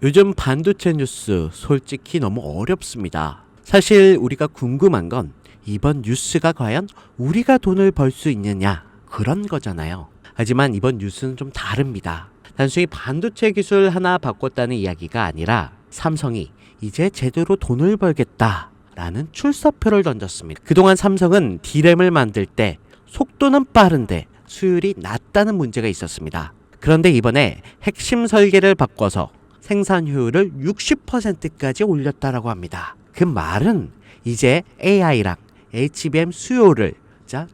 요즘 반도체 뉴스 솔직히 너무 어렵습니다. 사실 우리가 궁금한 건 이번 뉴스가 과연 우리가 돈을 벌 수 있느냐 그런 거잖아요. 하지만 이번 뉴스는 좀 다릅니다. 단순히 반도체 기술 하나 바꿨다는 이야기가 아니라 삼성이 이제 제대로 돈을 벌겠다 라는 출사표를 던졌습니다. 그동안 삼성은 D램을 만들 때 속도는 빠른데 수율이 낮다는 문제가 있었습니다. 그런데 이번에 핵심 설계를 바꿔서 생산 효율을 60%까지 올렸다라고 합니다. 그 말은 이제 AI랑 HBM 수요를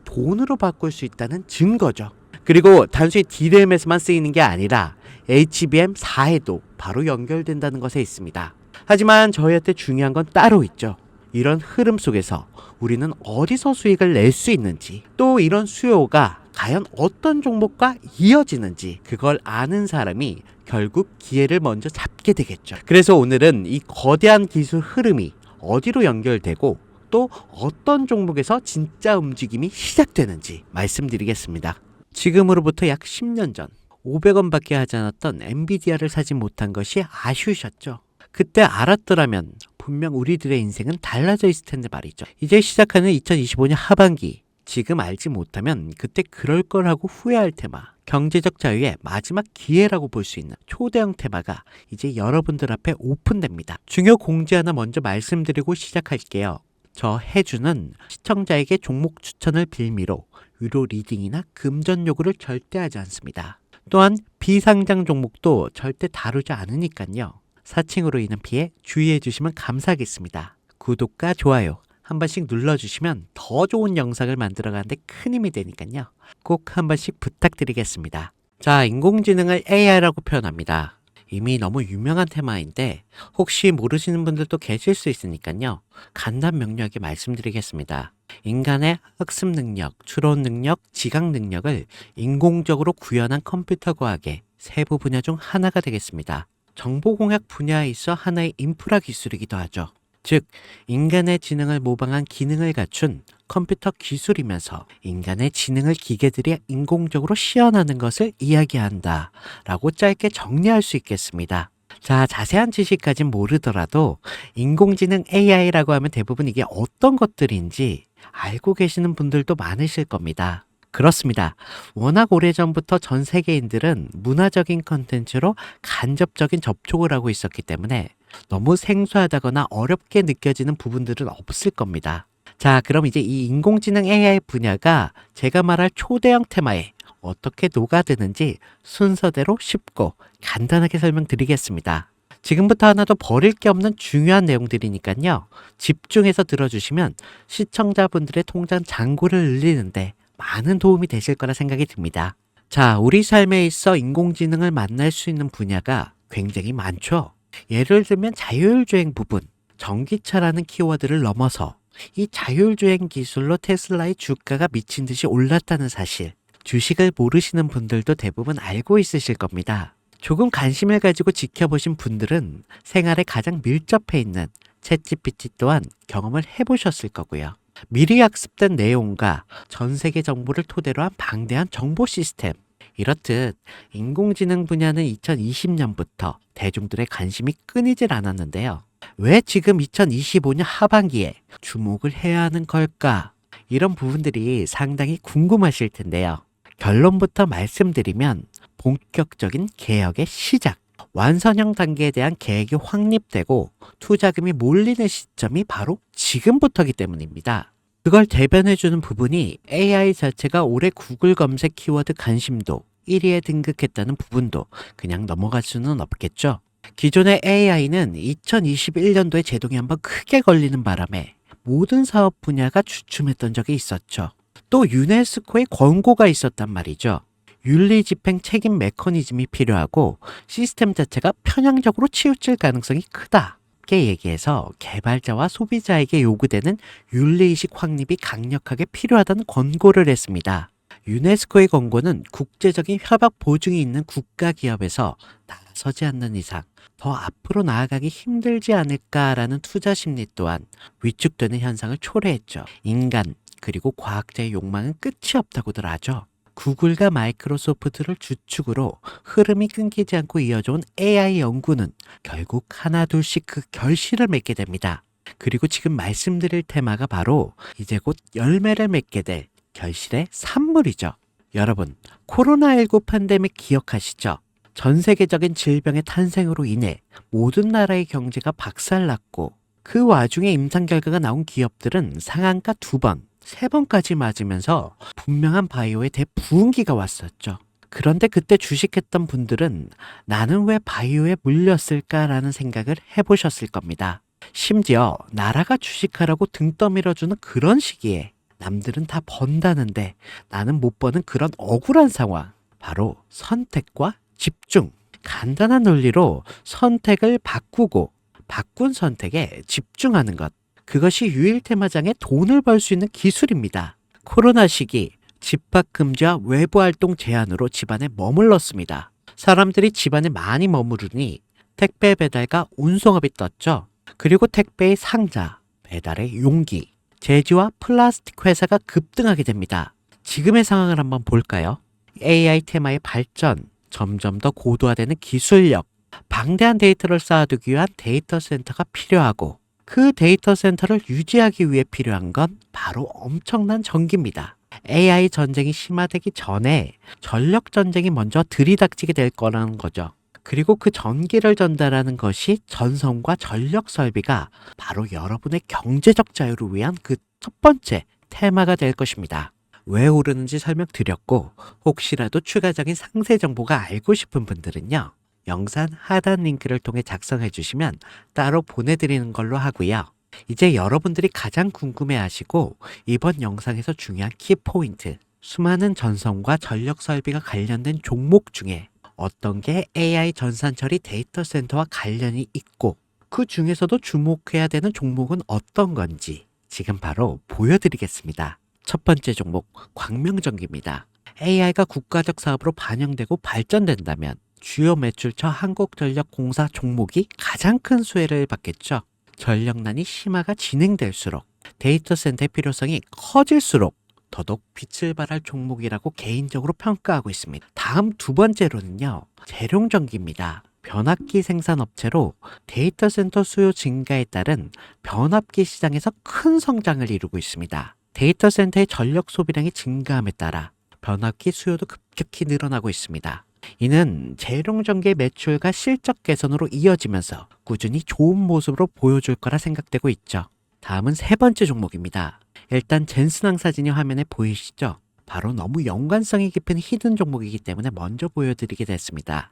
돈으로 바꿀 수 있다는 증거죠. 그리고 단순히 D램에서만 쓰이는 게 아니라 HBM4에도 바로 연결된다는 것에 있습니다. 하지만 저희한테 중요한 건 따로 있죠. 이런 흐름 속에서 우리는 어디서 수익을 낼 수 있는지, 또 이런 수요가 과연 어떤 종목과 이어지는지 그걸 아는 사람이 결국 기회를 먼저 잡게 되겠죠. 그래서 오늘은 이 거대한 기술 흐름이 어디로 연결되고 또 어떤 종목에서 진짜 움직임이 시작되는지 말씀드리겠습니다. 지금으로부터 약 10년 전 500원밖에 하지 않았던 엔비디아를 사지 못한 것이 아쉬우셨죠. 그때 알았더라면 분명 우리들의 인생은 달라져 있을 텐데 말이죠. 이제 시작하는 2025년 하반기, 지금 알지 못하면 그때 그럴 걸 하고 후회할 테마, 경제적 자유의 마지막 기회라고 볼 수 있는 초대형 테마가 이제 여러분들 앞에 오픈됩니다. 중요 공지 하나 먼저 말씀드리고 시작할게요. 저 해주는 시청자에게 종목 추천을 빌미로 유료 리딩이나 금전 요구를 절대 하지 않습니다. 또한 비상장 종목도 절대 다루지 않으니까요. 사칭으로 인한 피해 주의해 주시면 감사하겠습니다. 구독과 좋아요 한 번씩 눌러주시면 더 좋은 영상을 만들어가는데 큰 힘이 되니까요. 꼭 한 번씩 부탁드리겠습니다. 자, 인공지능을 AI라고 표현합니다. 이미 너무 유명한 테마인데 혹시 모르시는 분들도 계실 수 있으니까요. 간단 명료하게 말씀드리겠습니다. 인간의 학습 능력, 추론 능력, 지각 능력을 인공적으로 구현한 컴퓨터 과학의 세부 분야 중 하나가 되겠습니다. 정보공학 분야에 있어 하나의 인프라 기술이기도 하죠. 즉, 인간의 지능을 모방한 기능을 갖춘 컴퓨터 기술이면서 인간의 지능을 기계들이 인공적으로 시연하는 것을 이야기한다 라고 짧게 정리할 수 있겠습니다. 자, 자세한 지식까진 모르더라도 인공지능 AI라고 하면 대부분 이게 어떤 것들인지 알고 계시는 분들도 많으실 겁니다. 그렇습니다. 워낙 오래전부터 전 세계인들은 문화적인 컨텐츠로 간접적인 접촉을 하고 있었기 때문에 너무 생소하다거나 어렵게 느껴지는 부분들은 없을 겁니다. 자, 그럼 이제 이 인공지능 AI 분야가 제가 말할 초대형 테마에 어떻게 녹아드는지 순서대로 쉽고 간단하게 설명드리겠습니다. 지금부터 하나도 버릴 게 없는 중요한 내용들이니까요. 집중해서 들어주시면 시청자분들의 통장 잔고를 늘리는데 많은 도움이 되실 거라 생각이 듭니다. 자, 우리 삶에 있어 인공지능을 만날 수 있는 분야가 굉장히 많죠. 예를 들면 자율주행 부분, 전기차라는 키워드를 넘어서 이 자율주행 기술로 테슬라의 주가가 미친 듯이 올랐다는 사실, 주식을 모르시는 분들도 대부분 알고 있으실 겁니다. 조금 관심을 가지고 지켜보신 분들은 생활에 가장 밀접해 있는 챗GPT 또한 경험을 해보셨을 거고요. 미리 학습된 내용과 전 세계 정보를 토대로 한 방대한 정보 시스템, 이렇듯 인공지능 분야는 2020년부터 대중들의 관심이 끊이질 않았는데요. 왜 지금 2025년 하반기에 주목을 해야 하는 걸까? 이런 부분들이 상당히 궁금하실 텐데요. 결론부터 말씀드리면 본격적인 개혁의 시작, 완선형 단계에 대한 계획이 확립되고 투자금이 몰리는 시점이 바로 지금부터이기 때문입니다. 그걸 대변해주는 부분이 AI 자체가 올해 구글 검색 키워드 관심도 1위에 등극했다는 부분도 그냥 넘어갈 수는 없겠죠. 기존의 AI는 2021년도에 제동이 한번 크게 걸리는 바람에 모든 사업 분야가 주춤했던 적이 있었죠. 또 유네스코의 권고가 있었단 말이죠. 윤리집행 책임 메커니즘이 필요하고 시스템 자체가 편향적으로 치우칠 가능성이 크다. 쉽게 얘기해서 개발자와 소비자에게 요구되는 윤리의식 확립이 강력하게 필요하다는 권고를 했습니다. 유네스코의 권고는 국제적인 협약 보증이 있는 국가 기업에서 나서지 않는 이상 더 앞으로 나아가기 힘들지 않을까라는 투자 심리 또한 위축되는 현상을 초래했죠. 인간 그리고 과학자의 욕망은 끝이 없다고들 하죠. 구글과 마이크로소프트를 주축으로 흐름이 끊기지 않고 이어져온 AI 연구는 결국 하나둘씩 그 결실을 맺게 됩니다. 그리고 지금 말씀드릴 테마가 바로 이제 곧 열매를 맺게 될 결실의 산물이죠. 여러분, 코로나19 팬데믹 기억하시죠? 전 세계적인 질병의 탄생으로 인해 모든 나라의 경제가 박살났고 그 와중에 임상 결과가 나온 기업들은 상한가 2번, 3번까지 맞으면서 분명한 바이오의 대부흥기가 왔었죠. 그런데 그때 주식했던 분들은 나는 왜 바이오에 물렸을까라는 생각을 해보셨을 겁니다. 심지어 나라가 주식하라고 등 떠밀어주는 그런 시기에 남들은 다 번다는데 나는 못 버는 그런 억울한 상황. 바로 선택과 집중. 간단한 논리로 선택을 바꾸고 바꾼 선택에 집중하는 것. 그것이 유일 테마장의 돈을 벌 수 있는 기술입니다. 코로나 시기 집합 금지와 외부 활동 제한으로 집안에 머물렀습니다. 사람들이 집안에 많이 머무르니 택배 배달과 운송업이 떴죠. 그리고 택배의 상자, 배달의 용기, 제지와 플라스틱 회사가 급등하게 됩니다. 지금의 상황을 한번 볼까요? AI 테마의 발전, 점점 더 고도화되는 기술력, 방대한 데이터를 쌓아두기 위한 데이터 센터가 필요하고 그 데이터 센터를 유지하기 위해 필요한 건 바로 엄청난 전기입니다. AI 전쟁이 심화되기 전에 전력 전쟁이 먼저 들이닥치게 될 거라는 거죠. 그리고 그 전기를 전달하는 것이 전선과 전력 설비가 바로 여러분의 경제적 자유를 위한 그 첫 번째 테마가 될 것입니다. 왜 오르는지 설명드렸고 혹시라도 추가적인 상세 정보가 알고 싶은 분들은요. 영상 하단 링크를 통해 작성해 주시면 따로 보내드리는 걸로 하고요. 이제 여러분들이 가장 궁금해하시고 이번 영상에서 중요한 키포인트, 수많은 전선과 전력 설비가 관련된 종목 중에 어떤 게 AI 전산 처리 데이터 센터와 관련이 있고 그 중에서도 주목해야 되는 종목은 어떤 건지 지금 바로 보여드리겠습니다. 첫 번째 종목, 광명전기입니다. AI가 국가적 사업으로 반영되고 발전된다면 주요 매출처 한국전력공사 종목이 가장 큰 수혜를 받겠죠. 전력난이 심화가 진행될수록 데이터 센터의 필요성이 커질수록 더더욱 빛을 발할 종목이라고 개인적으로 평가하고 있습니다. 다음 두 번째로는요. 재룡전기입니다. 변압기 생산업체로 데이터 센터 수요 증가에 따른 변압기 시장에서 큰 성장을 이루고 있습니다. 데이터 센터의 전력 소비량이 증가함에 따라 변압기 수요도 급격히 늘어나고 있습니다. 이는 재룡전기의 매출과 실적 개선으로 이어지면서 꾸준히 좋은 모습으로 보여줄 거라 생각되고 있죠. 다음은 세 번째 종목입니다. 일단 젠슨항 사진이 화면에 보이시죠? 바로 너무 연관성이 깊은 히든 종목이기 때문에 먼저 보여드리게 됐습니다.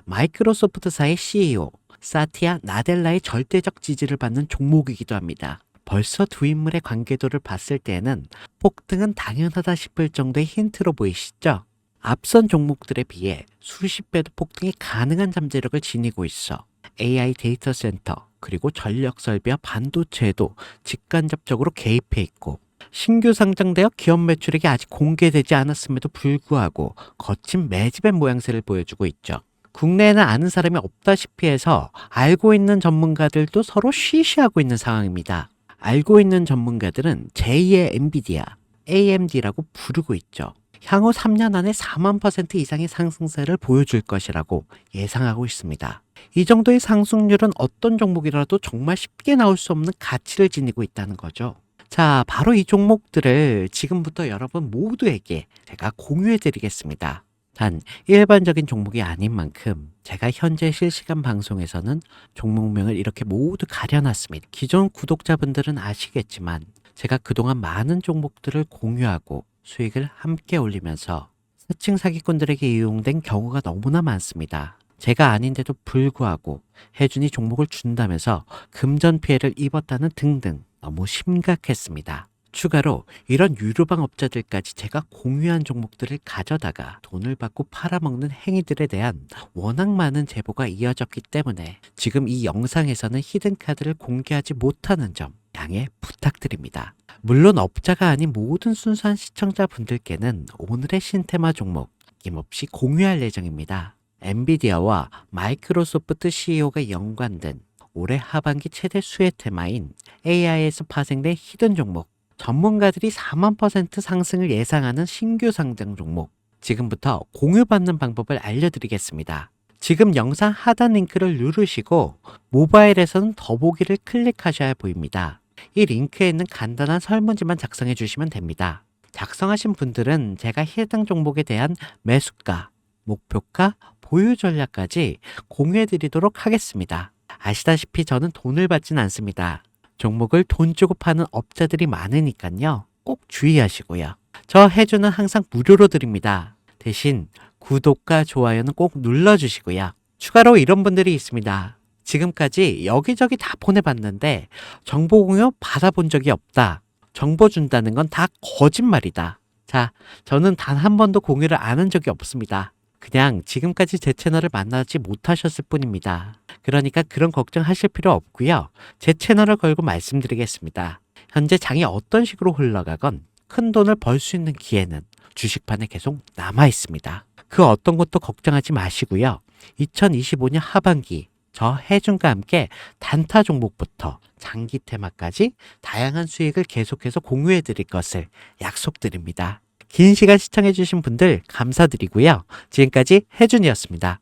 마이크로소프트사의 CEO 사티아 나델라의 절대적 지지를 받는 종목이기도 합니다. 벌써 두 인물의 관계도를 봤을 때에는 폭등은 당연하다 싶을 정도의 힌트로 보이시죠? 앞선 종목들에 비해 수십 배도 폭등이 가능한 잠재력을 지니고 있어 AI 데이터 센터 그리고 전력 설비와 반도체에도 직간접적으로 개입해 있고 신규 상장되어 기업 매출액이 아직 공개되지 않았음에도 불구하고 거친 매집의 모양새를 보여주고 있죠. 국내에는 아는 사람이 없다시피 해서 알고 있는 전문가들도 서로 쉬쉬하고 있는 상황입니다. 알고 있는 전문가들은 제2의 엔비디아, AMD라고 부르고 있죠. 향후 3년 안에 4만% 이상의 상승세를 보여줄 것이라고 예상하고 있습니다. 이 정도의 상승률은 어떤 종목이라도 정말 쉽게 나올 수 없는 가치를 지니고 있다는 거죠. 자, 바로 이 종목들을 지금부터 여러분 모두에게 제가 공유해 드리겠습니다. 단 일반적인 종목이 아닌 만큼 제가 현재 실시간 방송에서는 종목명을 이렇게 모두 가려놨습니다. 기존 구독자분들은 아시겠지만 제가 그동안 많은 종목들을 공유하고 수익을 함께 올리면서 스칭 사기꾼들에게 이용된 경우가 너무나 많습니다. 제가 아닌데도 불구하고 해준이 종목을 준다면서 금전 피해를 입었다는 등등 너무 심각했습니다. 추가로 이런 유료방 업자들까지 제가 공유한 종목들을 가져다가 돈을 받고 팔아먹는 행위들에 대한 워낙 많은 제보가 이어졌기 때문에 지금 이 영상에서는 히든카드를 공개하지 못하는 점 양해 부탁드립니다. 물론 업자가 아닌 모든 순수한 시청자분들께는 오늘의 신테마 종목 아낌없이 공유할 예정입니다. 엔비디아와 마이크로소프트 CEO가 연관된 올해 하반기 최대 수혜 테마인 AI에서 파생된 히든 종목, 전문가들이 4만% 상승을 예상하는 신규 상장 종목, 지금부터 공유받는 방법을 알려드리겠습니다. 지금 영상 하단 링크를 누르시고 모바일에서는 더보기를 클릭하셔야 보입니다. 이 링크에 있는 간단한 설문지만 작성해 주시면 됩니다. 작성하신 분들은 제가 해당 종목에 대한 매수가, 목표가, 보유 전략까지 공유해 드리도록 하겠습니다. 아시다시피 저는 돈을 받진 않습니다. 종목을 돈 주고 파는 업자들이 많으니까요. 꼭 주의하시고요. 저 해주는 항상 무료로 드립니다. 대신 구독과 좋아요는 꼭 눌러주시고요. 추가로 이런 분들이 있습니다. 지금까지 여기저기 다 보내봤는데 정보 공유 받아본 적이 없다. 정보 준다는 건 다 거짓말이다. 자, 저는 단 한 번도 공유를 안 한 적이 없습니다. 그냥 지금까지 제 채널을 만나지 못하셨을 뿐입니다. 그러니까 그런 걱정하실 필요 없고요. 제 채널을 걸고 말씀드리겠습니다. 현재 장이 어떤 식으로 흘러가건 큰 돈을 벌 수 있는 기회는 주식판에 계속 남아 있습니다. 그 어떤 것도 걱정하지 마시고요. 2025년 하반기 저 해준과 함께 단타 종목부터 장기 테마까지 다양한 수익을 계속해서 공유해 드릴 것을 약속드립니다. 긴 시간 시청해 주신 분들 감사드리고요. 지금까지 해준이었습니다.